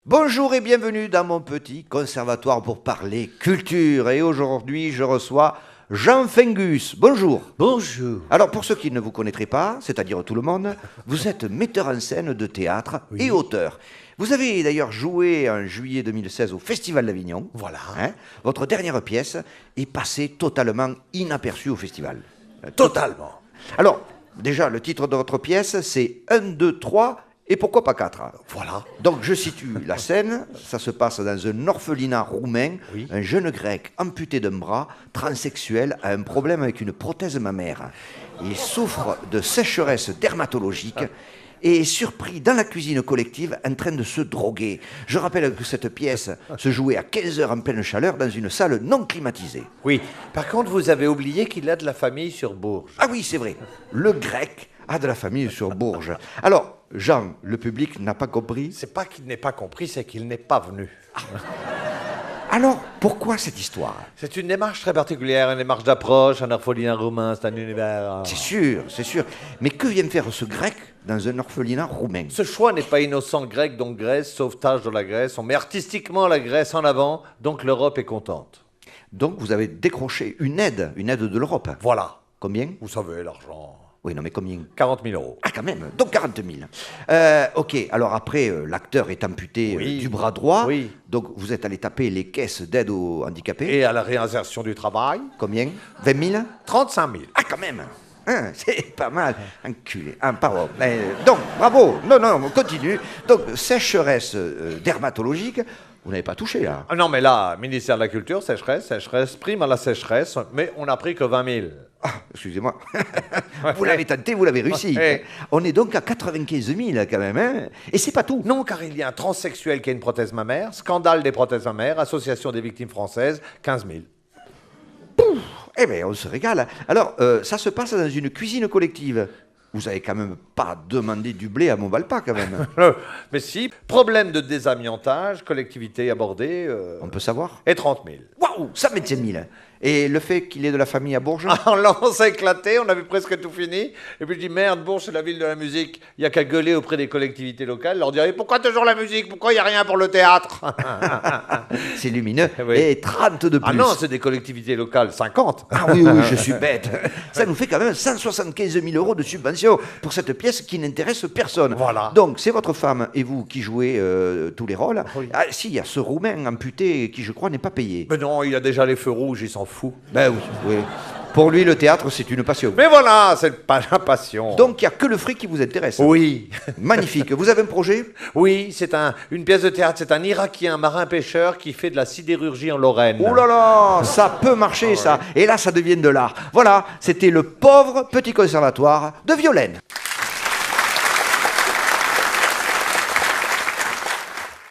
Bonjour et bienvenue dans mon petit conservatoire pour parler culture. Et aujourd'hui, je reçois Jean Fengus. Bonjour. Bonjour. Alors, pour ceux qui ne vous connaîtraient pas, c'est-à-dire tout le monde, vous êtes metteur en scène de théâtre et auteur. Vous avez d'ailleurs joué en juillet 2016 au Festival d'Avignon. Voilà. Votre dernière pièce est passée totalement inaperçue au festival. Totalement. Alors, déjà, le titre de votre pièce, c'est 1, 2, 3... et pourquoi pas 4 ? Voilà. Donc je situe la scène, ça se passe dans un orphelinat roumain. Oui. Un jeune grec amputé d'un bras, transsexuel, a un problème avec une prothèse mammaire. Il souffre de sécheresse dermatologique et est surpris dans la cuisine collective en train de se droguer. Je rappelle que cette pièce se jouait à 15 heures en pleine chaleur dans une salle non climatisée. Oui. Par contre, vous avez oublié qu'il a de la famille sur Bourges. Ah oui, c'est vrai, le grec a de la famille sur Bourges. Alors, Jean, le public n'a pas compris. C'est pas qu'il n'ait pas compris, c'est qu'il n'est pas venu. Alors, pourquoi cette histoire ? C'est une démarche très particulière, une démarche d'approche, un orphelinat roumain, c'est un univers... C'est sûr, c'est sûr. Mais que vient faire ce grec dans un orphelinat roumain ? Ce choix n'est pas innocent. Grec, donc Grèce, sauvetage de la Grèce. On met artistiquement la Grèce en avant, donc l'Europe est contente. Donc, vous avez décroché une aide de l'Europe. Voilà. Combien ? Vous savez, l'argent. Oui, non, mais combien ? 40 000 euros. Ah, quand même, donc 40 000. Ok, alors après, l'acteur est amputé Oui. du bras droit. Oui. Donc, vous êtes allé taper les caisses d'aide aux handicapés. Et à la réinsertion du travail, Combien ? 20 000 ? 35 000. Ah, quand même. Hein, c'est pas mal. Enculé. Pardon. Donc, bravo. Non, on continue. Donc, sécheresse dermatologique, vous n'avez pas touché, là. Ah non, mais là, ministère de la Culture, sécheresse, prime à la sécheresse, mais on n'a pris que 20 000. Ah, excusez-moi. Vous l'avez tenté, vous l'avez réussi. Ouais. On est donc à 95 000 quand même. Hein. Et c'est pas tout. Non, car il y a un transsexuel qui a une prothèse mammaire, scandale des prothèses mammaires, association des victimes françaises, 15 000. Eh bien, on se régale. Alors, ça se passe dans une cuisine collective. Vous avez quand même pas demandé du blé à Montvalpas, quand même. Mais si, problème de désamiantage, collectivité abordée, On peut savoir. et 30 000. Waouh, 125 000. Et le fait qu'il ait de la famille à Bourges Là, on s'est éclaté, on avait presque tout fini. Et puis je dis, merde, Bourges, c'est la ville de la musique. Il n'y a qu'à gueuler auprès des collectivités locales, leur dire, pourquoi toujours la musique? Pourquoi il n'y a rien pour le théâtre? C'est lumineux. Oui. Et 30 de plus. Ah non, c'est des collectivités locales, 50. Ah oui, oui, je suis bête. Ça nous fait quand même 175 000 euros de subvention pour cette pièce qui n'intéresse personne. Voilà. Donc, c'est votre femme et vous qui jouez tous les rôles. Oui. Ah, si, il y a ce Roumain amputé qui, je crois, n'est pas payé. Mais non, il a déjà les feux rouges, il s'en fout. Ben oui, oui. Pour lui, le théâtre, c'est une passion. Mais voilà, c'est pas la passion. Donc, il n'y a que le fric qui vous intéresse. Oui. Magnifique. Vous avez un projet ? Oui, c'est une pièce de théâtre. C'est un Irakien marin-pêcheur qui fait de la sidérurgie en Lorraine. Oh là là, ça peut marcher, ça. Et là, ça devient de l'art. Voilà, c'était le pauvre petit conservatoire de Violaine.